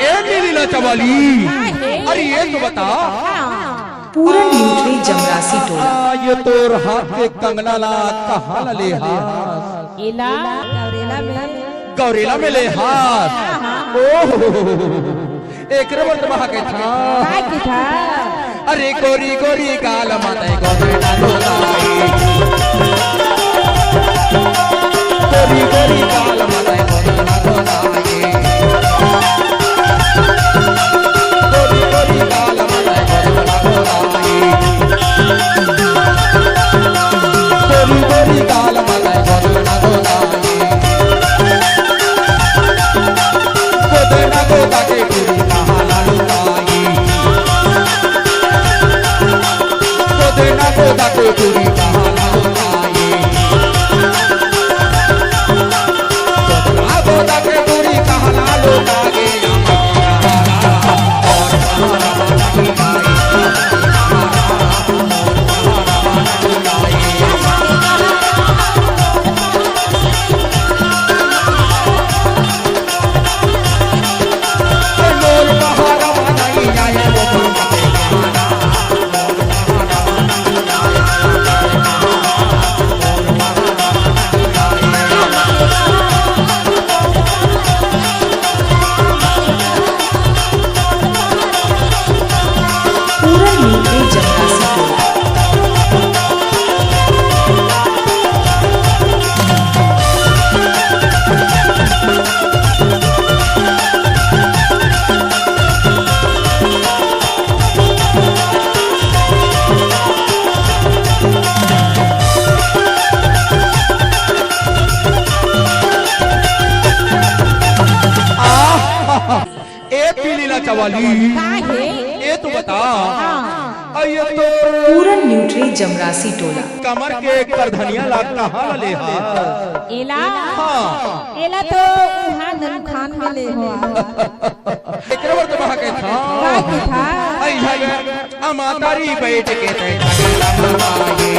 ए नीलीला चवाली, अरे ये तो बता पूरन न्यूट्री जमरासी टोला ये तोर हाथ के कंगना ला कहाँ ला ले हाथ? एला गौरेला में ले हाथ। ओह एक रबर दबा के था अरे गोरी गोरी गाल माता गौरेला डोलाई, गोरी गोरी गाल माता गौरेला डोलाई, गोरी गोरी गाल माता गौरेला डोलाई, गोरी गोरी गाल माता गौरेला डोलाई, गोदेना गोदा के पूरी कहाँ ला लुटाई, गोदेना गोदा के पूरी कहाँ ला लुटाई, गोदेना गोदा के पूरी कहाँ ला लुटाई, पूरन न्यूट्री जमरासी टोला ए पीलीला चवाली, ये तो बता ये तो पूरन न्यूट्री जमरासी टोला कमर के कर धनिया ला कहाँ ला ले हाथ? एला हाँ एला तो उहाँ नन खान में ले हो एक रबर दबा के था आई जाए अमातारी बैठ के ते खगला मनाए,